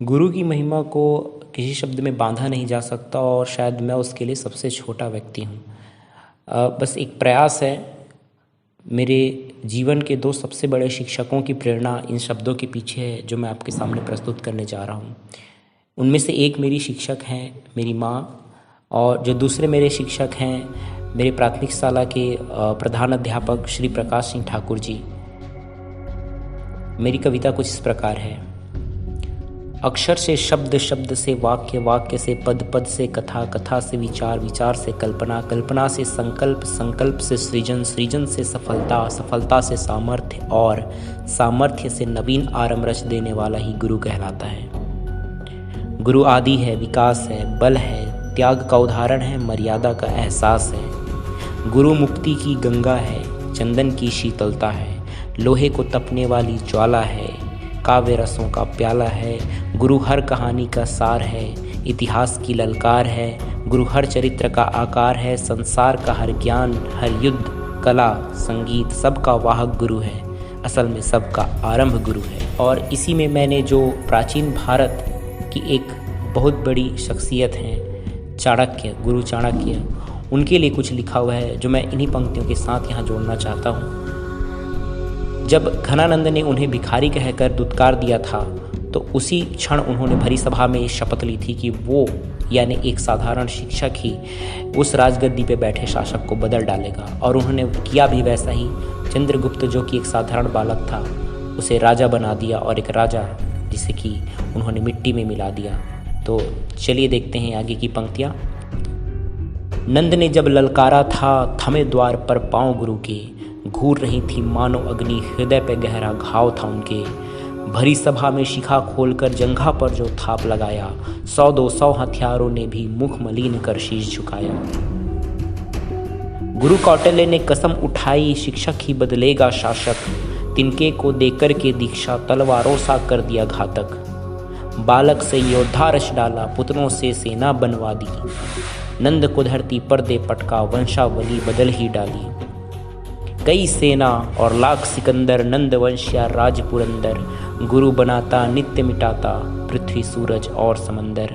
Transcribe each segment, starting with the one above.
गुरु की महिमा को किसी शब्द में बांधा नहीं जा सकता और शायद मैं उसके लिए सबसे छोटा व्यक्ति हूँ। बस एक प्रयास है। मेरे जीवन के दो सबसे बड़े शिक्षकों की प्रेरणा इन शब्दों के पीछे है जो मैं आपके सामने प्रस्तुत करने जा रहा हूँ। उनमें से एक मेरी शिक्षक हैं मेरी माँ, और जो दूसरे मेरे शिक्षक हैं मेरे प्राथमिक शाला के प्रधान अध्यापक श्री प्रकाश सिंह ठाकुर जी। मेरी कविता कुछ इस प्रकार है। अक्षर से शब्द, शब्द से वाक्य, वाक्य से पद, पद से कथा, कथा से विचार, विचार से कल्पना, कल्पना से संकल्प, संकल्प से सृजन, सृजन से सफलता, सफलता से सामर्थ्य और सामर्थ्य से नवीन आरंभ रच देने वाला ही गुरु कहलाता है। गुरु आदि है, विकास है, बल है, त्याग का उदाहरण है, मर्यादा का एहसास है। गुरु मुक्ति की गंगा है, चंदन की शीतलता है, लोहे को तपने वाली ज्वाला है, काव्य रसों का प्याला है। गुरु हर कहानी का सार है, इतिहास की ललकार है। गुरु हर चरित्र का आकार है, संसार का हर ज्ञान, हर युद्ध, कला, संगीत सबका वाहक गुरु है। असल में सबका आरंभ गुरु है। और इसी में मैंने जो प्राचीन भारत की एक बहुत बड़ी शख्सियत हैं चाणक्य, गुरु चाणक्य, उनके लिए कुछ लिखा हुआ है जो मैं इन्हीं पंक्तियों के साथ यहाँ जोड़ना चाहता हूँ। जब घनानंद ने उन्हें भिखारी कहकर दुत्कार दिया था तो उसी क्षण उन्होंने भरी सभा में शपथ ली थी कि वो यानी एक साधारण शिक्षक ही उस राजगद्दी पे बैठे शासक को बदल डालेगा। और उन्होंने किया भी वैसा ही। चंद्रगुप्त जो कि एक साधारण बालक था उसे राजा बना दिया, और एक राजा जिसे कि उन्होंने मिट्टी में मिला दिया। तो चलिए देखते हैं आगे की पंक्तियाँ। नंद ने जब ललकारा था, थमे द्वार पर पाँव गुरु के, घूर रही थी मानो अग्नि, हृदय पे गहरा घाव था उनके। भरी सभा में शिखा खोलकर जंघा पर जो थाप लगाया, 100-200 हथियारों ने भी मुख मलिन कर शीश झुकाया। गुरु कौटिल्य ने कसम उठाई, शिक्षक ही बदलेगा शासक, तिनके को देकर के दीक्षा तलवारों सा कर दिया घातक। बालक से योद्धा रच डाला, पुत्रों से सेना बनवा दी, नंद को धरती पर दे पटका, वंशावली बदल ही डाली। कई सेना और लाख सिकंदर, नंद वंश या राजपुरंदर, गुरु बनाता नित्य मिटाता पृथ्वी सूरज और समंदर।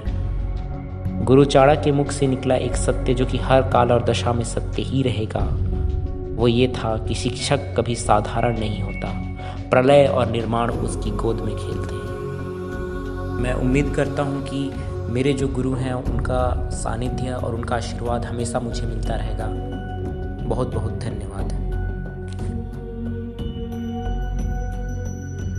गुरु चाणक्य के मुख से निकला एक सत्य जो कि हर काल और दशा में सत्य ही रहेगा। वो ये था कि शिक्षक कभी साधारण नहीं होता, प्रलय और निर्माण उसकी गोद में खेलते हैं। मैं उम्मीद करता हूँ कि मेरे जो गुरु हैं उनका सानिध्य और उनका आशीर्वाद हमेशा मुझे मिलता रहेगा। बहुत बहुत धन्यवाद।